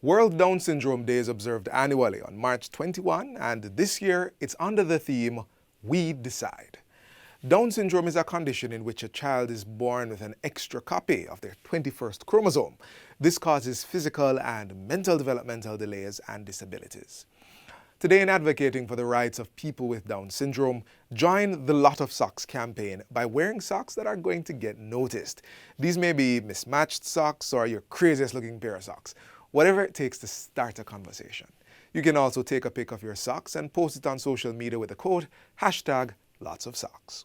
World Down Syndrome Day is observed annually on March 21, and this year it's under the theme, We Decide. Down syndrome is a condition in which a child is born with an extra copy of their 21st chromosome. This causes physical and mental developmental delays and disabilities. Today, in advocating for the rights of people with Down syndrome, join the Lot of Socks campaign by wearing socks that are going to get noticed. These may be mismatched socks or your craziest looking pair of socks. Whatever it takes to start a conversation. You can also take a pic of your socks and post it on social media with the quote, #LotsOfSocks.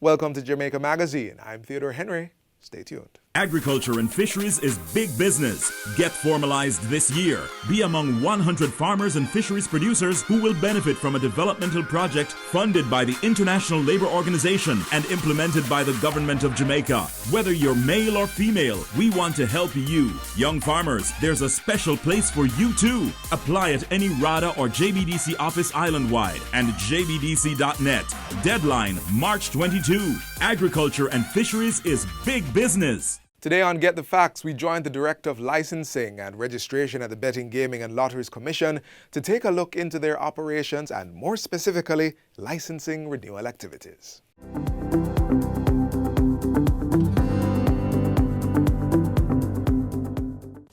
Welcome to Jamaica Magazine. I'm Theodore Henry. Stay tuned. Agriculture and fisheries is big business. Get formalized this year. Be among 100 farmers and fisheries producers who will benefit from a developmental project funded by the International Labour Organization and implemented by the Government of Jamaica. Whether you're male or female, we want to help you. Young farmers, there's a special place for you too. Apply at any RADA or JBDC office island-wide and jbdc.net. Deadline March 22. Agriculture and fisheries is big business. Today on Get the Facts, we joined the Director of Licensing and Registration at the Betting, Gaming and Lotteries Commission to take a look into their operations and, more specifically, licensing renewal activities.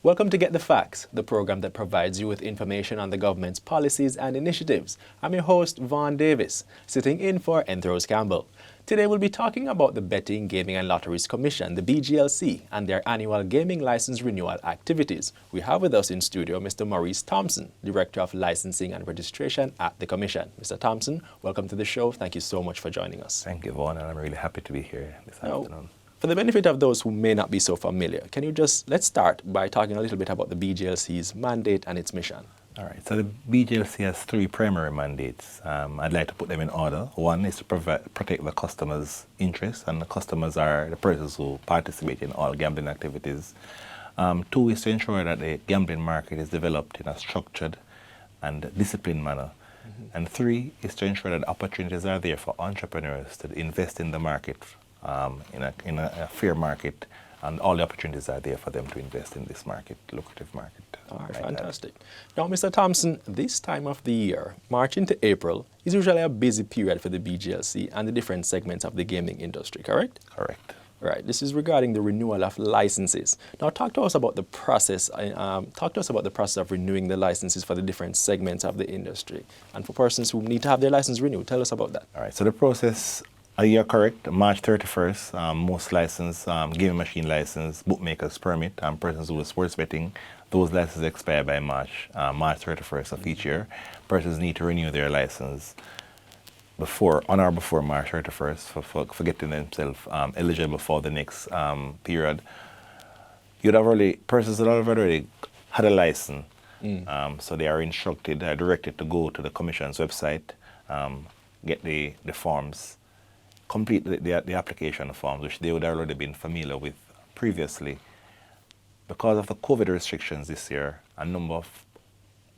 Welcome to Get the Facts, the program that provides you with information on the government's policies and initiatives. I'm your host, Vaughn Davis, sitting in for Enthros Campbell. Today we'll be talking about the Betting, Gaming and Lotteries Commission, the BGLC, and their annual gaming license renewal activities. We have with us in studio Mr. Maurice Thompson, Director of Licensing and Registration at the Commission. Mr. Thompson, welcome to the show. Thank you so much for joining us. Thank you, Vaughn, and I'm really happy to be here this afternoon. For the benefit of those who may not be so familiar, let's start by talking a little bit about the BGLC's mandate and its mission. All right, so the BGLC has three primary mandates. I'd like to put them in order. One is to protect the customers' interests, and the customers are the persons who participate in all gambling activities. Two is to ensure that the gambling market is developed in a structured and disciplined manner. And three is to ensure that opportunities are there for entrepreneurs to invest in the market, in a fair market, and all the opportunities are there for them to invest in this market, lucrative market. All right, fantastic. Now, Mr. Thompson, this time of the year, March into April, is usually a busy period for the BGLC and the different segments of the gaming industry, correct? Correct. Right. This is regarding the renewal of licenses. Now, talk to us about the process. Of renewing the licenses for the different segments of the industry, and for persons who need to have their license renewed. Tell us about that. All right. So the process. You're correct. March 31st, most licensed gaming machine license, bookmakers permit, and persons who do sports betting, those licenses expire by March 31st of each year. Persons need to renew their license on or before March 31st for getting themselves eligible for the next period. Persons would have already had a license, so they are instructed, directed to go to the Commission's website, get the forms, complete the application forms, which they would have already been familiar with previously. Because of the COVID restrictions this year, a number of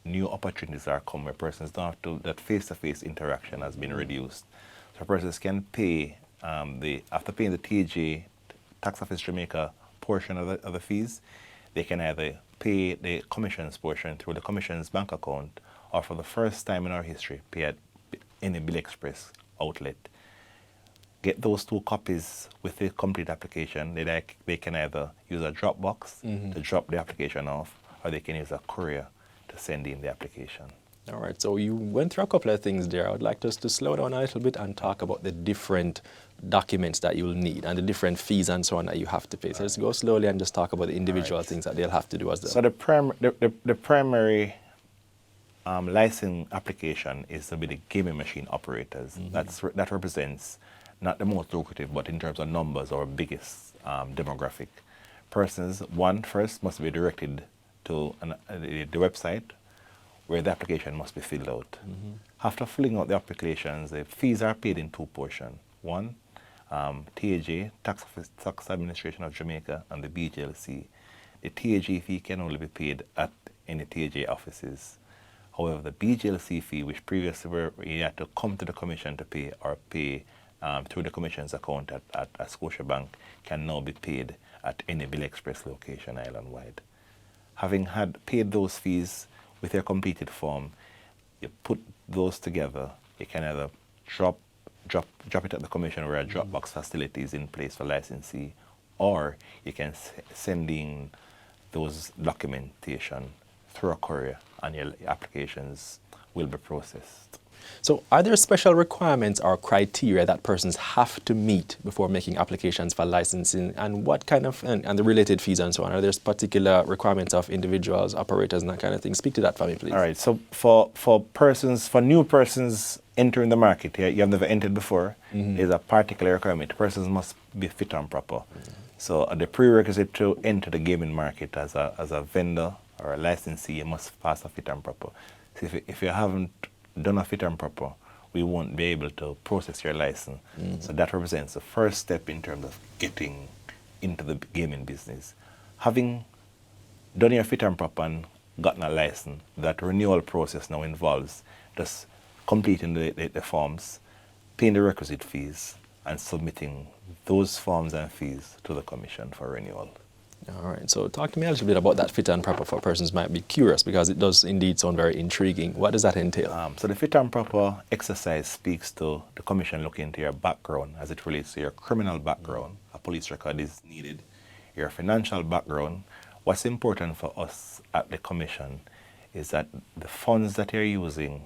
new opportunities are coming where persons don't have to, that face-to-face interaction has been reduced. So persons can pay, after paying the TJ, Tax Office Jamaica portion of the fees, they can either pay the Commission's portion through the Commission's bank account, or for the first time in our history, pay at any Bill Express outlet. Get those two copies with the complete application. They can either use a drop box to drop the application off, or they can use a courier to send in the application. All right, so you went through a couple of things there. I would like us to slow down a little bit and talk about the different documents that you'll need and the different fees and so on that you have to pay. So let's go slowly and just talk about the individual things that they'll have to do as well. So the primary license application is to be the gaming machine operators. That represents not the most lucrative, but in terms of numbers, our biggest demographic. Persons, first must be directed to the website where the application must be filled out. After filling out the applications, the fees are paid in two portions. One, TAJ, Tax Administration of Jamaica, and the BGLC. The TAJ fee can only be paid at any TAJ offices. However, the BGLC fee, which previously you had to come to the Commission to pay or pay through the Commission's account at Scotiabank, can now be paid at any Bill Express location island-wide. Having had paid those fees with your completed form, you put those together. You can either drop it at the commission where a Dropbox facility is in place for licensee, or you can send in those documentation through a courier and your applications will be processed. So are there special requirements or criteria that persons have to meet before making applications for licensing, and what kind of, and the related fees and so on? Are there particular requirements of individuals, operators, and that kind of thing? Speak to that for me, please. All right, so for new persons entering the market, you have never entered before, there's a particular requirement. Persons must be fit and proper. So the prerequisite to enter the gaming market as a vendor or a licensee, you must pass a fit and proper. So if you haven't done a fit and proper, we won't be able to process your license. So that represents the first step in terms of getting into the gaming business. Having done your fit and proper and gotten a license, that renewal process now involves just completing the forms, paying the requisite fees, and submitting those forms and fees to the commission for renewal. All right, so talk to me a little bit about that fit and proper for persons might be curious, because it does indeed sound very intriguing. What does that entail? So the fit and proper exercise speaks to the commission looking into your background as it relates to your criminal background. A police record is needed. Your financial background. What's important for us at the commission is that the funds that you're using,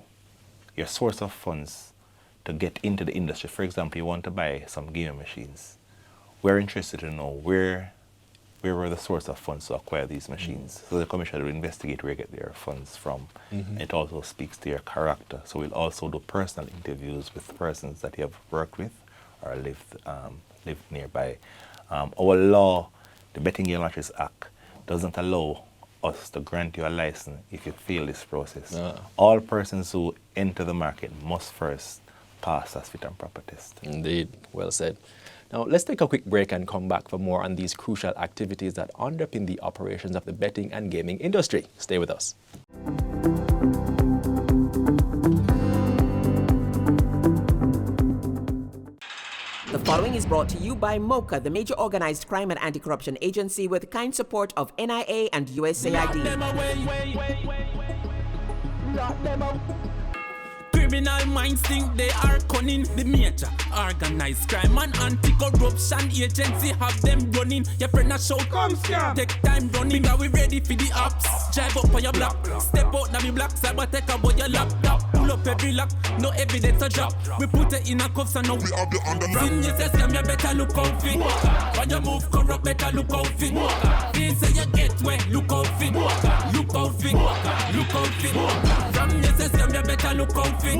your source of funds to get into the industry. For example, you want to buy some gaming machines. We're interested to know where were the source of funds to acquire these machines. So the commission will investigate where you get their funds from. It also speaks to your character. So we'll also do personal interviews with persons that you have worked with or lived nearby. Our law, the Betting Game Lotteries Act, doesn't allow us to grant you a license if you fail this process. All persons who enter the market must first pass that fit and proper test. Indeed, well said. Now, let's take a quick break and come back for more on these crucial activities that underpin the operations of the betting and gaming industry. Stay with us. The following is brought to you by MOCA, the major organized crime and anti-corruption agency with kind support of NIA and USAID. Criminal minds think they are cunning. The major organized crime and anti-corruption agency have them running. Your friend a shout, come scam. Take time running, are we ready for the ops? Drive up on your block, step out now me block, cyber take a boy your laptop. Pull up every lock, no evidence a drop. We put it in a cuffs and now we have the underground. Sin you say scam, you better look out fit. When you move corrupt, better look out fit. They say you get wet, look out fit. Look out fit, look out fit. From you say scam, you better look out fit.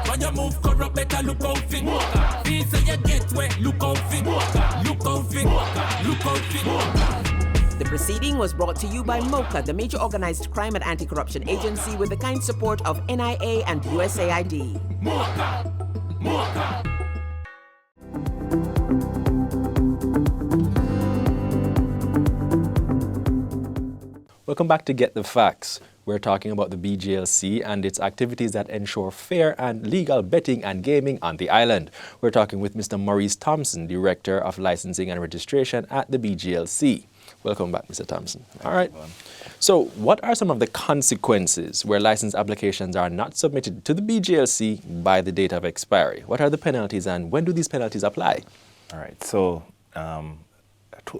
When you move corrupt, better look out fit. They say you get wet, look out fit. Look out fit, look out fit. The proceeding was brought to you by MOCA, the major organized crime and anti-corruption agency with the kind support of NIA and USAID. MOCA, MOCA. Welcome back to Get the Facts. We're talking about the BGLC and its activities that ensure fair and legal betting and gaming on the island. We're talking with Mr. Maurice Thompson, Director of Licensing and Registration at the BGLC. Welcome back, Mr. Thompson. All right. So what are some of the consequences where license applications are not submitted to the BGLC by the date of expiry? What are the penalties and when do these penalties apply? All right. So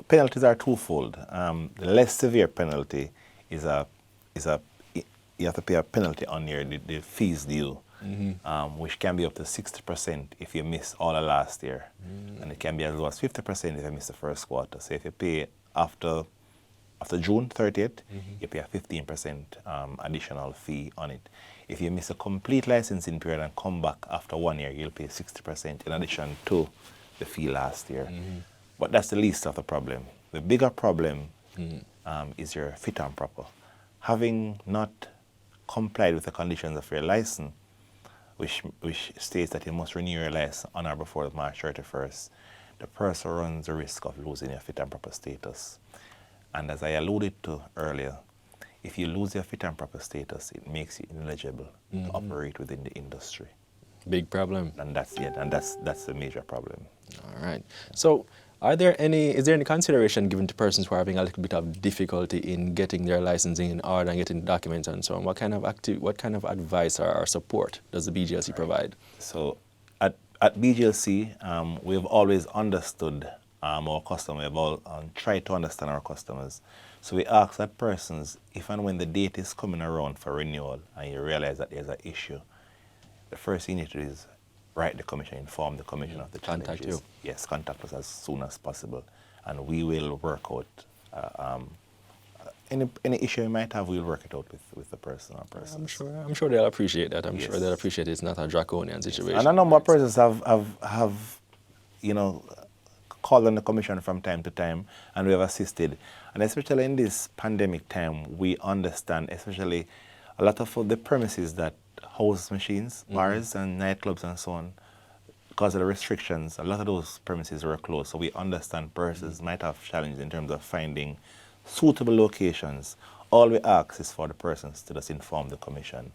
penalties are twofold. The less severe penalty is you have to pay a penalty on the fees due, which can be up to 60% if you miss all of last year. And it can be as low as 50% if you miss the first quarter. So if you pay after June 30th, you pay a 15% additional fee on it. If you miss a complete licensing period and come back after 1 year, you'll pay 60% in addition to the fee last year. But that's the least of the problem. The bigger problem is your fit and proper. Having not complied with the conditions of your license, which states that you must renew your license on or before March 31st, the person runs the risk of losing your fit and proper status. And as I alluded to earlier, if you lose your fit and proper status, it makes you ineligible to operate within the industry. Big problem. And that's the major problem. All right. So Is there any consideration given to persons who are having a little bit of difficulty in getting their licensing in order and getting documents and so on? What kind of advice or support does the BGLC provide? So at BGLC, we've always understood our customer. We've all tried to understand our customers. So we ask that persons, if and when the date is coming around for renewal and you realize that there's an issue, the first thing you need to do is write the commission, inform the commission of the challenges. Contact you. Yes, contact us as soon as possible, and we will work out any issue you might have. We'll work it out with the person or persons. I'm sure they'll appreciate that. I'm Yes. sure they'll appreciate it's not a draconian situation. And a number of persons have called on the commission from time to time, and we have assisted. And especially in this pandemic time, we understand, especially a lot of the premises that house machines, bars and nightclubs and so on, because of the restrictions, a lot of those premises were closed. So we understand persons might have challenges in terms of finding suitable locations. All we ask is for the persons to just inform the commission.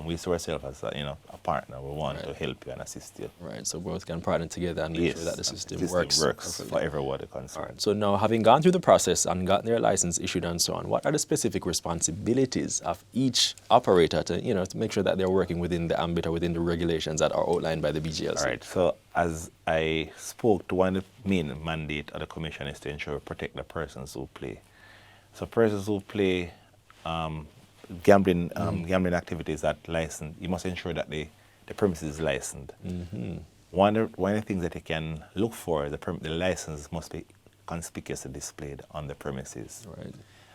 We see ourselves as a partner. We want to help you and assist you. Right, so both can partner together and make sure that the system works perfectly. for everybody concerned. All right, so now having gone through the process and gotten their license issued and so on, what are the specific responsibilities of each operator to make sure that they're working within the ambit or within the regulations that are outlined by the BGLC? All right, so as I spoke to, one of the main mandate of the commission is to ensure we protect the persons who play. So persons who play gambling activities that licensed, you must ensure that the premises is licensed. One of the things that you can look for, the license must be conspicuously displayed on the premises. Right.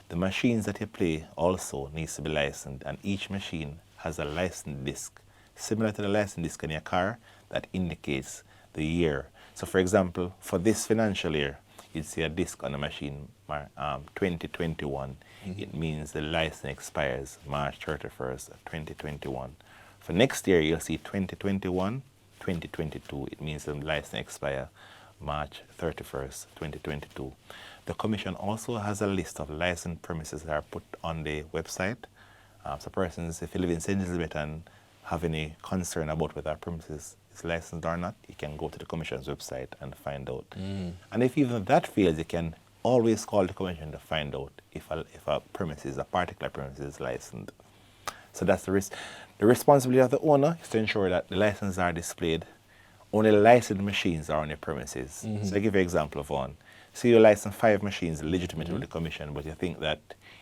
The machines that you play also needs to be licensed, and each machine has a license disc, similar to the license disc in your car, that indicates the year. So for example, for this financial year, you'd see a disc on the machine, 2021. It means the license expires March 31st, 2021. For next year, you'll see 2021, 2022. It means the license expires March 31st, 2022. The commission also has a list of licensed premises that are put on the website. So persons, if you live in St. Elizabeth and have any concern about whether our premises is licensed or not, you can go to the commission's website and find out. And if even that fails, you can always call the commission to find out if a particular premises is licensed. So that's the risk. The responsibility of the owner is to ensure that the licenses are displayed. Only licensed machines are on your premises. So I give you an example of one. So you license 5 machines legitimately with the commission, but you think that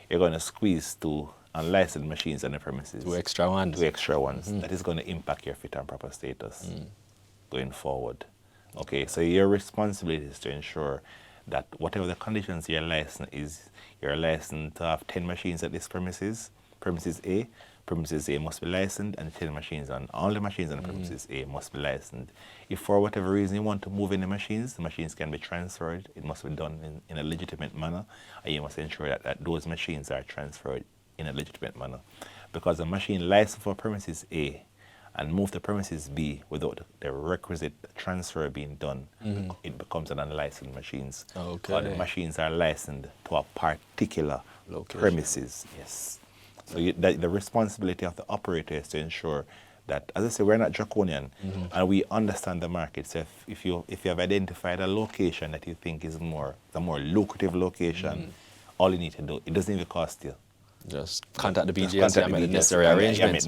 you're going to squeeze 2 unlicensed machines on the premises. 2 extra ones. 2 extra ones. That is going to impact your fit and proper status going forward. Okay, so your responsibility is to ensure that whatever the conditions your license is, you're licensed to have 10 machines at this premises, premises A. Premises A must be licensed, and 10 machines on all the machines on the premises A must be licensed. If for whatever reason you want to move in the machines can be transferred. It must be done in a legitimate manner, and you must ensure that those machines are transferred in a legitimate manner. Because a machine licensed for premises A and moved to premises B without the requisite transfer being done, it becomes an unlicensed machines. Okay. Or the machines are licensed to a particular premises. Yes. So the responsibility of the operator is to ensure that, as I say, we're not draconian, and we understand the market. So if you have identified a location that you think is the more lucrative location, all you need to do, it doesn't even cost you. Just contact the BGLC and make the necessary arrangements.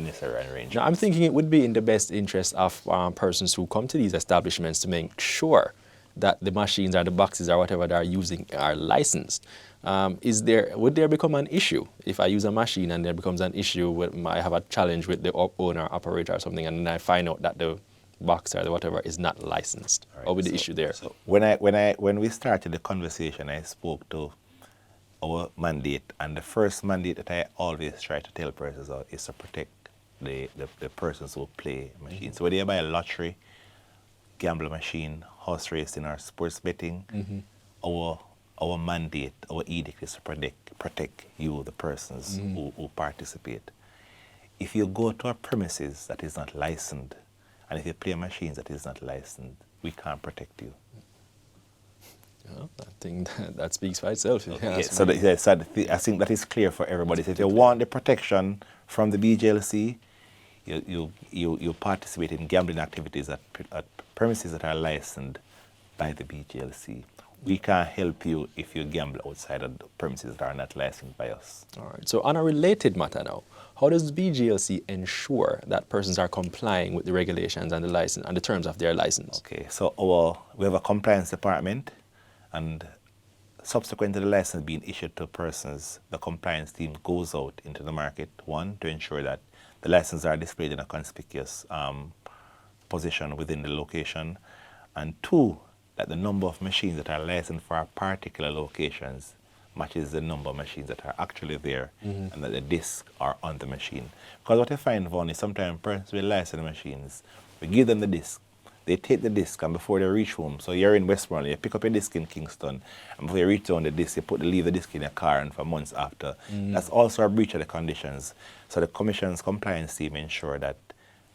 Now, I'm thinking it would be in the best interest of persons who come to these establishments to make sure that the machines or the boxes or whatever they're using are licensed. Would there become an issue if I use a machine and there becomes an issue I have a challenge with the owner, operator or something, and then I find out that the box or the whatever is not licensed? Right, what would the issue there? So when we started the conversation, I spoke to our mandate, and the first mandate that I always try to tell persons is to protect the persons who play machines. So whether you buy a lottery, gamble machine, horse racing, or sports betting, our mandate, our edict is to protect you, the persons who participate. If you go to a premises that is not licensed, and if you play machines that is not licensed, we can't protect you. I think that speaks for itself. Okay, so I think that is clear for everybody. So if you want the protection from the BGLC, you participate in gambling activities at premises that are licensed by the BGLC. We can't help you if you gamble outside of the premises that are not licensed by us. All right. So on a related matter now, how does BGLC ensure that persons are complying with the regulations and the license and the terms of their license? Okay, so we have a compliance department, and subsequent to the license being issued to persons, the compliance team goes out into the market, one, to ensure that the licenses are displayed in a conspicuous position within the location, and two, that the number of machines that are licensed for particular locations matches the number of machines that are actually there, and that the discs are on the machine. Because what I find, Vaughn, is sometimes persons with licensed machines, we give them the disc, they take the disc, and before they reach home, so you're in Westmoreland, you pick up your disc in Kingston, and before you reach on the disc, you leave the disc in your car, and for months after. That's also a breach of the conditions. So the Commission's compliance team ensure that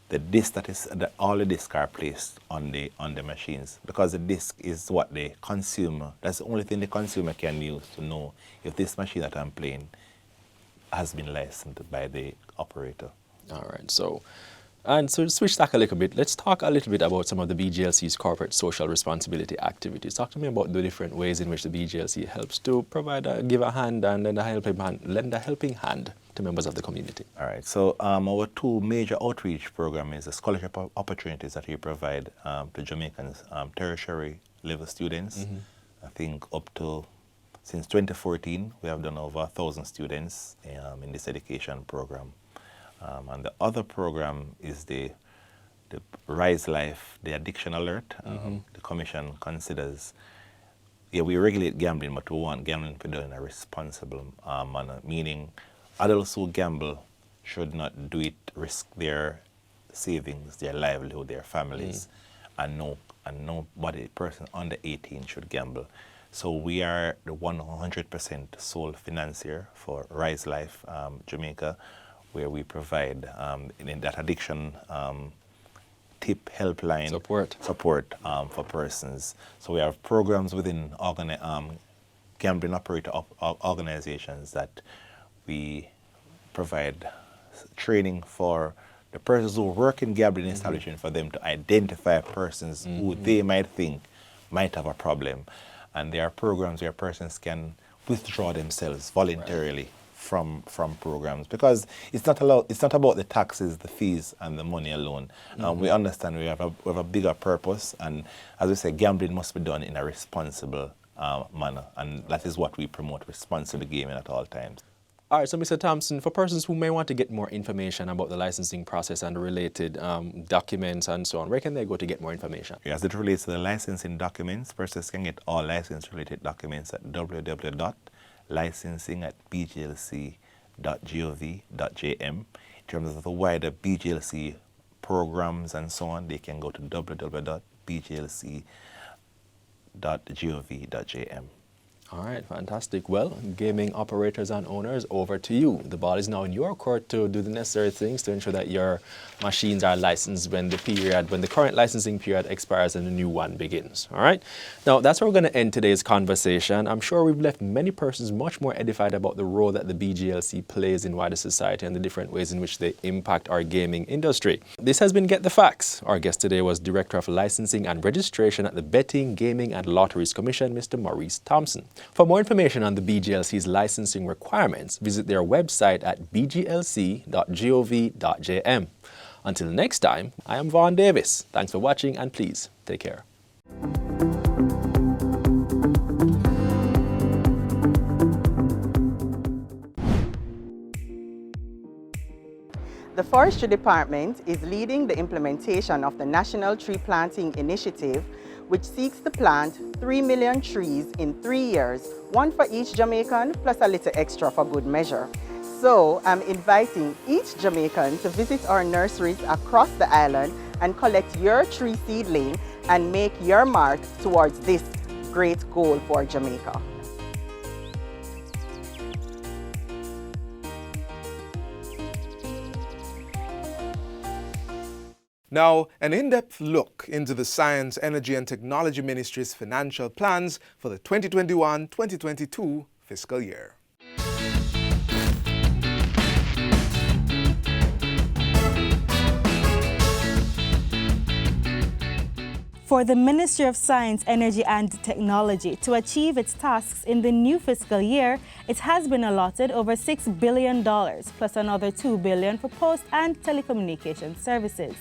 the disc that all the discs are placed on the machines, because the disc is what the consumer, that's the only thing the consumer can use to know if this machine that I'm playing has been licensed by the operator. All right. So to switch tack a little bit, let's talk a little bit about some of the BGLC's corporate social responsibility activities. Talk to me about the different ways in which the BGLC helps to give a hand and lend a helping hand to members of the community. All right, so our two major outreach programs is the scholarship opportunities that we provide to Jamaicans, tertiary level students. I think since 2014, we have done over 1,000 students in this education program. And the other program is the Rise Life, the addiction alert. The Commission considers, we regulate gambling, but we want gambling to be done in a responsible manner, meaning adults who gamble should not do it, risk their savings, their livelihood, their families, and nobody, person under 18 should gamble. So we are the 100% sole financier for Rise Life Jamaica, where we provide in that addiction tip helpline support for persons. So we have programs within gambling operator organizations that we provide training for the persons who work in gambling establishment, for them to identify persons who they might think might have a problem. And there are programs where persons can withdraw themselves voluntarily from programs, because it's not about the taxes, the fees, and the money alone. We understand we have a bigger purpose, and as we say, gambling must be done in a responsible manner, and that is what we promote: responsible gaming at all times. All right, so Mr. Thompson, for persons who may want to get more information about the licensing process and the related documents and so on, where can they go to get more information? As it relates to the licensing documents, persons can get all license-related documents at www.licensing@bglc.gov.jm. In terms of the wider BGLC programs and so on, they can go to www.bglc.gov.jm. All right, fantastic. Well, gaming operators and owners, over to you. The ball is now in your court to do the necessary things to ensure that your machines are licensed when the current licensing period expires and the new one begins. All right. Now, that's where we're going to end today's conversation. I'm sure we've left many persons much more edified about the role that the BGLC plays in wider society and the different ways in which they impact our gaming industry. This has been Get the Facts. Our guest today was Director of Licensing and Registration at the Betting, Gaming and Lotteries Commission, Mr. Maurice Thompson. For more information on the BGLC's licensing requirements, visit their website at bglc.gov.jm. Until next time, I am Vaughn Davis. Thanks for watching, and please take care. The Forestry Department is leading the implementation of the National Tree Planting Initiative, which seeks to plant 3 million trees in 3 years, one for each Jamaican plus a little extra for good measure. So I'm inviting each Jamaican to visit our nurseries across the island and collect your tree seedling and make your mark towards this great goal for Jamaica. Now, an in-depth look into the Science, Energy and Technology Ministry's financial plans for the 2021-2022 fiscal year. For the Ministry of Science, Energy and Technology to achieve its tasks in the new fiscal year, it has been allotted over $6 billion, plus another $2 billion for post and telecommunications services.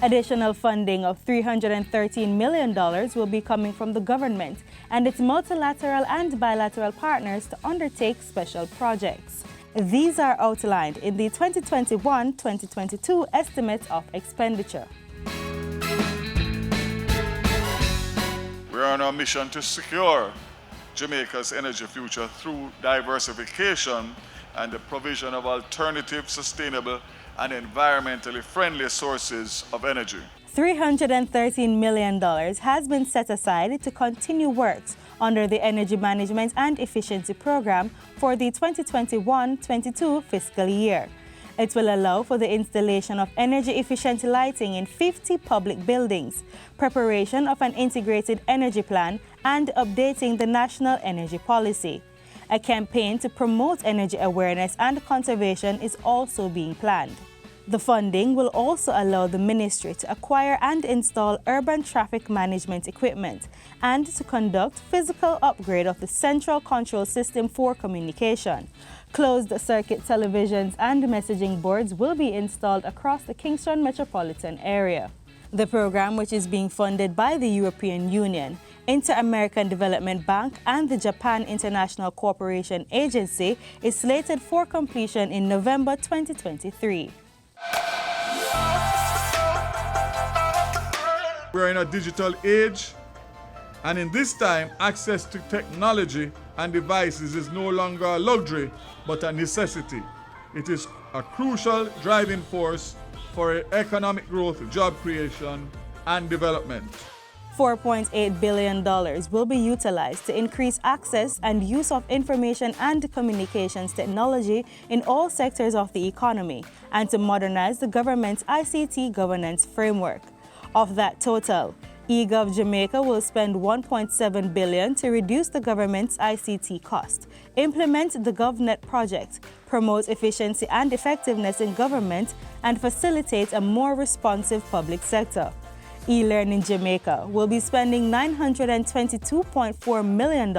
Additional funding of $313 million will be coming from the government and its multilateral and bilateral partners to undertake special projects. These are outlined in the 2021-2022 estimates of expenditure. We are on a mission to secure Jamaica's energy future through diversification and the provision of alternative, sustainable, and environmentally friendly sources of energy. $313 million has been set aside to continue works under the Energy Management and Efficiency Program for the 2021-22 fiscal year. It will allow for the installation of energy-efficient lighting in 50 public buildings, preparation of an integrated energy plan, and updating the national energy policy. A campaign to promote energy awareness and conservation is also being planned. The funding will also allow the ministry to acquire and install urban traffic management equipment and to conduct physical upgrade of the central control system for communication. Closed-circuit televisions and messaging boards will be installed across the Kingston metropolitan area. The program, which is being funded by the European Union, Inter-American Development Bank, and the Japan International Cooperation Agency, is slated for completion in November 2023. We're in a digital age, and in this time, access to technology and devices is no longer a luxury, but a necessity. It is a crucial driving force for economic growth, job creation, and development. $4.8 billion will be utilized to increase access and use of information and communications technology in all sectors of the economy and to modernize the government's ICT governance framework. Of that total, eGov Jamaica will spend $1.7 billion to reduce the government's ICT cost, implement the GovNet project, promote efficiency and effectiveness in government, and facilitate a more responsive public sector. eLearning Jamaica will be spending $922.4 million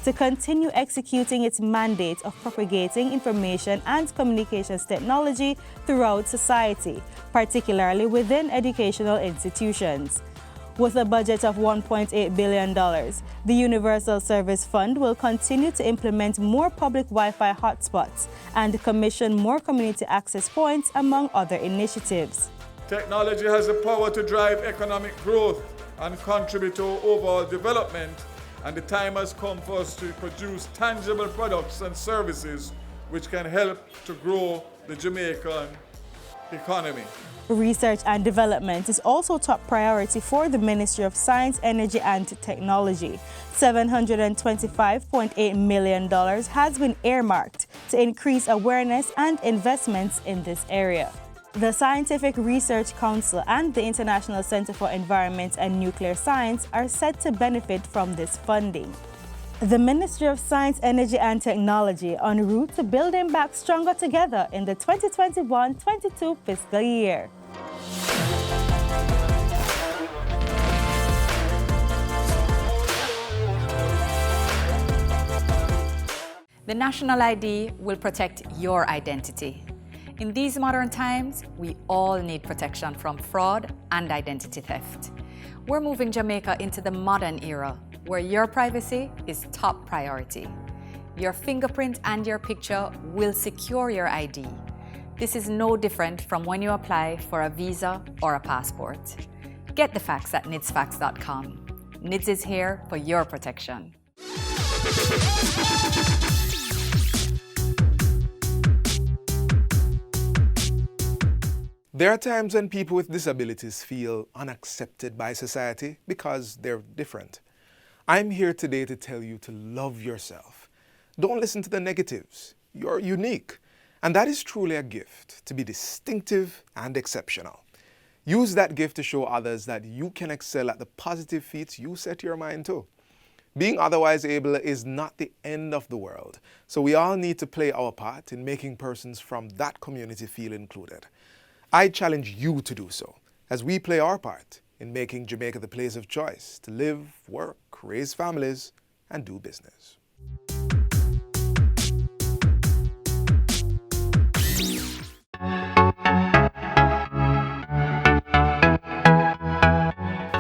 to continue executing its mandate of propagating information and communications technology throughout society, particularly within educational institutions. With a budget of $1.8 billion, the Universal Service Fund will continue to implement more public Wi-Fi hotspots and commission more community access points, among other initiatives. Technology has the power to drive economic growth and contribute to overall development, and the time has come for us to produce tangible products and services which can help to grow the Jamaican economy. Research and development is also top priority for the Ministry of Science, Energy and Technology. $725.8 million has been earmarked to increase awareness and investments in this area. The Scientific Research Council and the International Center for Environment and Nuclear Science are set to benefit from this funding. The Ministry of Science, Energy and Technology en route to building back stronger together in the 2021-22 fiscal year. The National ID will protect your identity. In these modern times, we all need protection from fraud and identity theft. We're moving Jamaica into the modern era, where your privacy is top priority. Your fingerprint and your picture will secure your ID. This is no different from when you apply for a visa or a passport. Get the facts at nidsfacts.com. NIDS is here for your protection. There are times when people with disabilities feel unaccepted by society because they're different. I'm here today to tell you to love yourself. Don't listen to the negatives. You're unique. And that is truly a gift, to be distinctive and exceptional. Use that gift to show others that you can excel at the positive feats you set your mind to. Being otherwise able is not the end of the world, so we all need to play our part in making persons from that community feel included. I challenge you to do so as we play our part in making Jamaica the place of choice to live, work, raise families, and do business.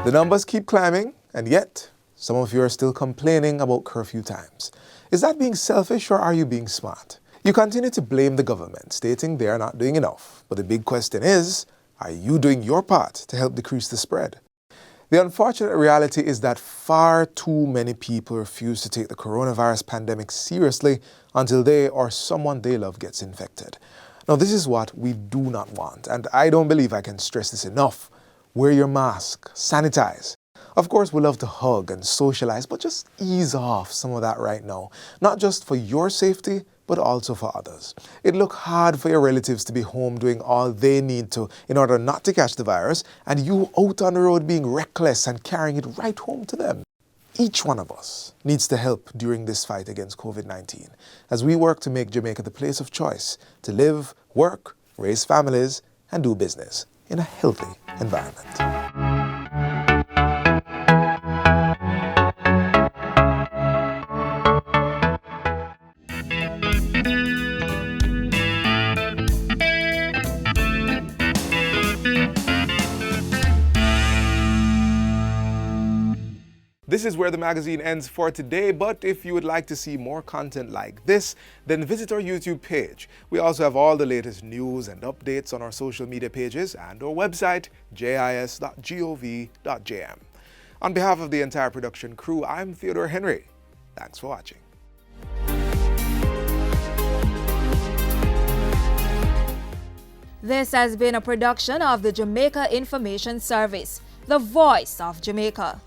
The numbers keep climbing, and yet some of you are still complaining about curfew times. Is that being selfish, or are you being smart? You continue to blame the government, stating they are not doing enough. But the big question is, are you doing your part to help decrease the spread? The unfortunate reality is that far too many people refuse to take the coronavirus pandemic seriously until they or someone they love gets infected. Now, this is what we do not want, and I don't believe I can stress this enough. Wear your mask, sanitize. Of course, we love to hug and socialize, but just ease off some of that right now. Not just for your safety, but also for others. It look hard for your relatives to be home doing all they need to in order not to catch the virus, and you out on the road being reckless and carrying it right home to them. Each one of us needs to help during this fight against COVID-19 as we work to make Jamaica the place of choice to live, work, raise families, and do business in a healthy environment. This is where the magazine ends for today, but if you would like to see more content like this, then visit our YouTube page. We also have all the latest news and updates on our social media pages and our website, jis.gov.jm. On behalf of the entire production crew, I'm Theodore Henry. Thanks for watching. This has been a production of the Jamaica Information Service, the voice of Jamaica.